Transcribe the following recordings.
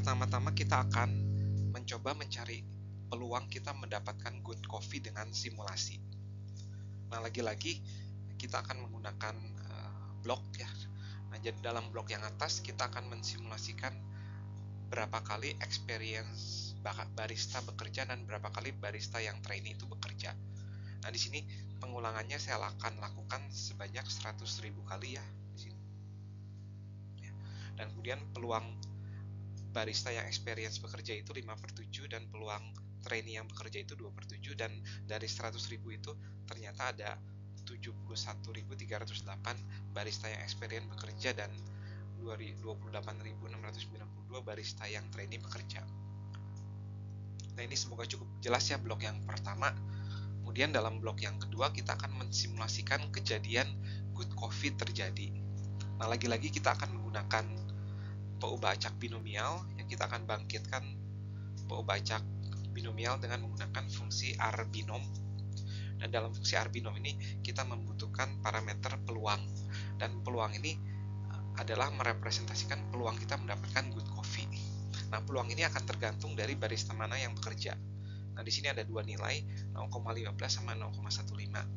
Pertama-tama kita akan mencoba mencari peluang kita mendapatkan good coffee dengan simulasi. Nah, lagi-lagi kita akan menggunakan blok ya. Nah, jadi dalam blok yang atas kita akan mensimulasikan berapa kali experience barista bekerja dan berapa kali barista yang trainee itu bekerja. Nah, di sini pengulangannya saya akan lakukan sebanyak 100.000 kali ya di sini. Dan kemudian peluang barista yang experience bekerja itu 5/7 dan peluang trainee yang bekerja itu 2/7, dan dari 100.000 itu ternyata ada 71.308 barista yang experience bekerja dan 28.692 barista yang trainee bekerja. Nah, ini semoga cukup jelas ya blok yang pertama. Kemudian dalam blok yang kedua kita akan mensimulasikan kejadian good coffee terjadi. Nah, lagi-lagi kita akan menggunakan peubah acak binomial yang kita akan bangkitkan peubah acak binomial dengan menggunakan fungsi R-binom. Dan dalam fungsi R-binom ini kita membutuhkan parameter peluang, dan peluang ini adalah merepresentasikan peluang kita mendapatkan good coffee. Nah, peluang ini akan tergantung dari barista mana yang bekerja. Nah, di sini ada dua nilai, 0,15 sama 0,15.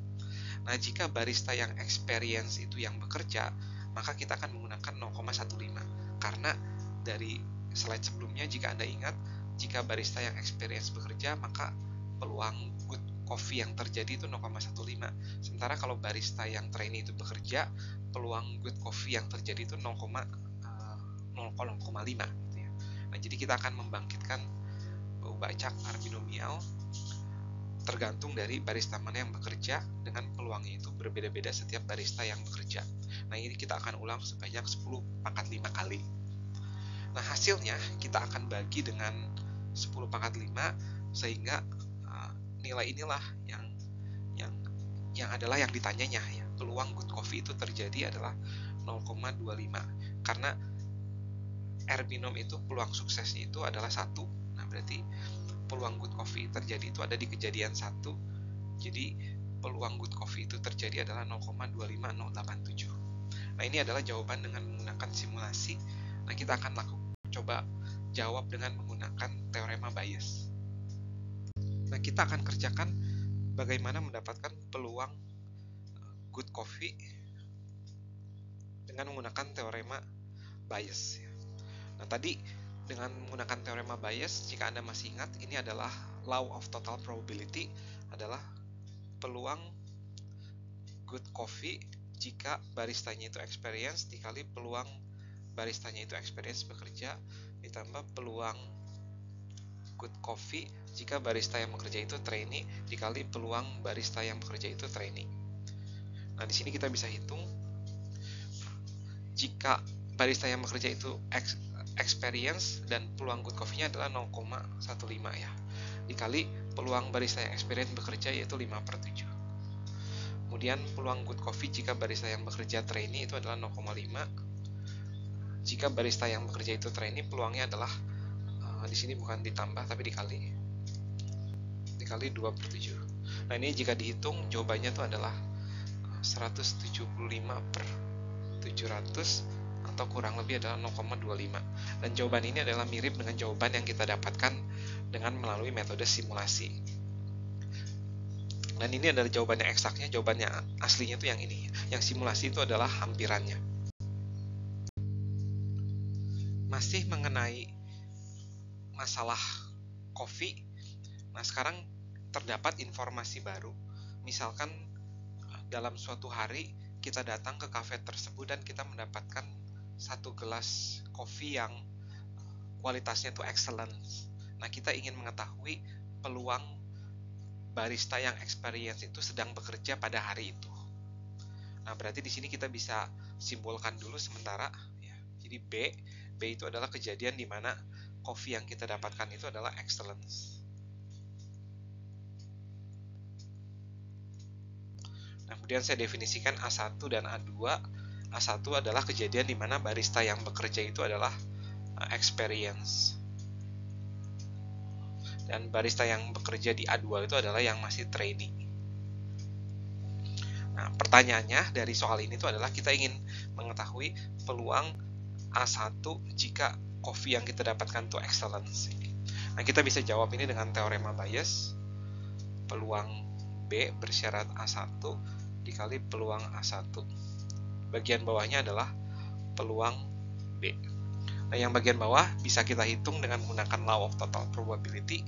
Nah, jika barista yang experience itu yang bekerja, maka kita akan menggunakan 0,15. Karena dari slide sebelumnya, jika Anda ingat, jika barista yang experience bekerja, maka peluang good coffee yang terjadi itu 0,15. Sementara kalau barista yang trainee itu bekerja, peluang good coffee yang terjadi itu 0,5 gitu ya. Nah, jadi kita akan membangkitkan peubah acak R-binomial tergantung dari barista mana yang bekerja, dengan peluangnya itu berbeda-beda setiap barista yang bekerja. Nah, ini kita akan ulang sebanyak 10 pangkat 5 kali. Nah, hasilnya kita akan bagi dengan 10 pangkat 5 sehingga nilai inilah yang adalah yang ditanyanya ya. Peluang good coffee itu terjadi adalah 0,25. Karena R-binom itu peluang suksesnya itu adalah 1. Nah, berarti peluang good coffee terjadi itu ada di kejadian 1. Jadi peluang good coffee itu terjadi adalah 0,25087. Nah, ini adalah jawaban dengan menggunakan simulasi. Nah, kita akan coba jawab dengan menggunakan teorema Bayes. Nah, kita akan kerjakan bagaimana mendapatkan peluang good coffee dengan menggunakan teorema Bayes. Nah, tadi dengan menggunakan teorema Bayes, jika Anda masih ingat, ini adalah law of total probability, adalah peluang good coffee jika baristanya itu experience dikali peluang baristanya itu experience bekerja ditambah peluang good coffee jika barista yang bekerja itu trainee dikali peluang barista yang bekerja itu trainee. Nah, di sini kita bisa hitung jika barista yang bekerja itu experience dan peluang good coffee-nya adalah 0,15 ya, dikali peluang barista yang experience bekerja yaitu 5/7. Kemudian peluang good coffee jika barista yang bekerja trainee itu adalah 0,5. Jika barista yang bekerja itu trainee, peluangnya adalah di sini bukan ditambah tapi dikali 2/7. Nah, ini jika dihitung jawabannya itu adalah 175/700 atau kurang lebih adalah 0,25. Dan jawaban ini adalah mirip dengan jawaban yang kita dapatkan dengan melalui metode simulasi. Dan ini adalah jawabannya eksaknya, jawabannya aslinya itu yang ini. Yang simulasi itu adalah hampirannya. Masih mengenai masalah kopi. Nah, sekarang terdapat informasi baru. Misalkan dalam suatu hari kita datang ke kafe tersebut dan kita mendapatkan satu gelas kopi yang kualitasnya itu excellent. Nah, kita ingin mengetahui peluang barista yang experience itu sedang bekerja pada hari itu. Nah, berarti di sini kita bisa simbolkan dulu sementara ya. Jadi B itu adalah kejadian di mana kopi yang kita dapatkan itu adalah excellence. Nah, kemudian saya definisikan A1 dan A2. A1 adalah kejadian di mana barista yang bekerja itu adalah experience. Dan barista yang bekerja di A2 itu adalah yang masih trainee. Nah, pertanyaannya dari soal ini itu adalah kita ingin mengetahui peluang A1 jika coffee yang kita dapatkan itu excellence. Nah, kita bisa jawab ini dengan teorema Bayes. Peluang B bersyarat A1 dikali peluang A1. Bagian bawahnya adalah peluang B. Nah, yang bagian bawah bisa kita hitung dengan menggunakan law of total probability.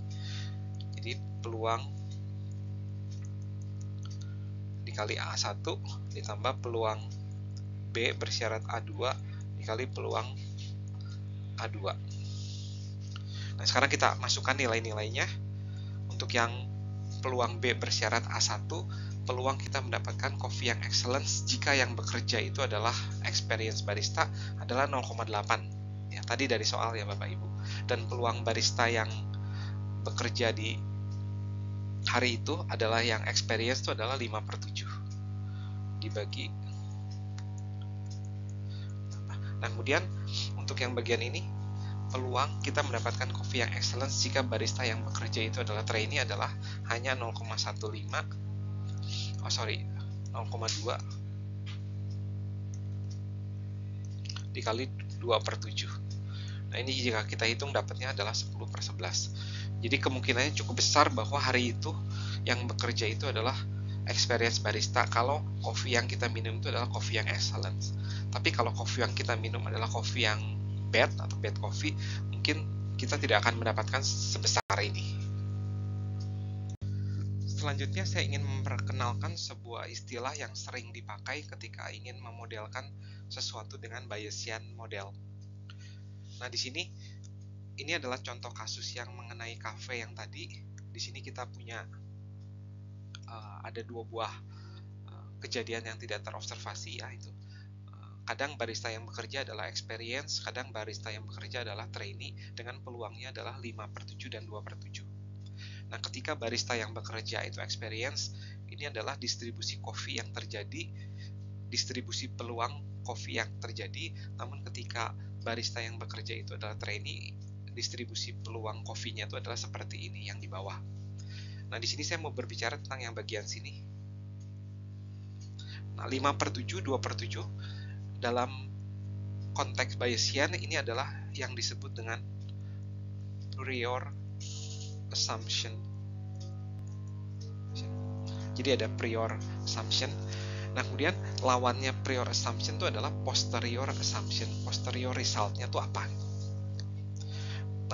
Jadi peluang dikali A1 ditambah peluang B bersyarat A2 dikali peluang A2. Nah, sekarang kita masukkan nilai-nilainya. Untuk yang peluang B bersyarat A1, peluang kita mendapatkan coffee yang excellence jika yang bekerja itu adalah experience barista adalah 0,8. Ya, tadi dari soal ya Bapak Ibu. Dan peluang barista yang bekerja di hari itu adalah yang experience itu adalah 5/7 dibagi. Nah, kemudian untuk yang bagian ini, peluang kita mendapatkan coffee yang excellence jika barista yang bekerja itu adalah trainee adalah hanya 0,2 dikali 2/7. Nah, ini jika kita hitung dapatnya adalah 10/11. Jadi kemungkinannya cukup besar bahwa hari itu yang bekerja itu adalah experience barista kalau coffee yang kita minum itu adalah coffee yang excellence. Tapi kalau coffee yang kita minum adalah coffee yang bad atau bad coffee, mungkin kita tidak akan mendapatkan sebesar ini. Selanjutnya saya ingin memperkenalkan sebuah istilah yang sering dipakai ketika ingin memodelkan sesuatu dengan Bayesian model. Nah, di sini ini adalah contoh kasus yang mengenai kafe yang tadi. Di sini kita punya ada dua buah kejadian yang tidak terobservasi, yaitu kadang barista yang bekerja adalah experience, kadang barista yang bekerja adalah trainee dengan peluangnya adalah 5/7 dan 2/7. Nah, ketika barista yang bekerja itu experience, ini adalah distribusi coffee yang terjadi, distribusi peluang coffee yang terjadi. Namun ketika barista yang bekerja itu adalah trainee, distribusi peluang coffee-nya itu adalah seperti ini yang di bawah. Nah, di sini saya mau berbicara tentang yang bagian sini. Nah, 5/7, 2/7 dalam konteks Bayesian ini adalah yang disebut dengan prior assumption. Jadi ada prior assumption. Nah, kemudian lawannya prior assumption itu adalah posterior assumption. Posterior resultnya itu apa?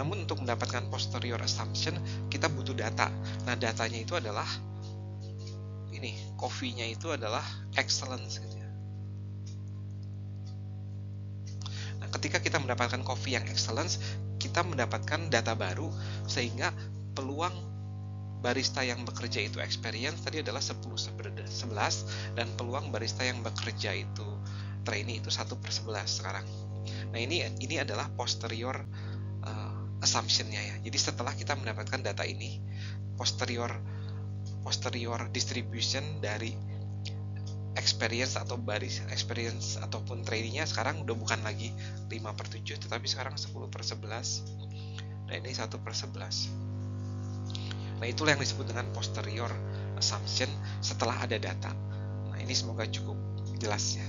Namun untuk mendapatkan posterior assumption kita butuh data. Nah, datanya itu adalah ini, coffee-nya itu adalah excellence gitu ya. Nah, ketika kita mendapatkan coffee yang excellence, kita mendapatkan data baru sehingga peluang barista yang bekerja itu experience tadi adalah 10/11 dan peluang barista yang bekerja itu trainee itu 1/11 sekarang. Nah, ini adalah posterior assumption-nya ya. Jadi setelah kita mendapatkan data ini, posterior distribution dari experience atau baris experience ataupun trainee-nya sekarang udah bukan lagi 5/7 tetapi sekarang 10/11 dan ini 1/11. Nah, itulah yang disebut dengan posterior assumption setelah ada data. Nah, ini semoga cukup jelas ya.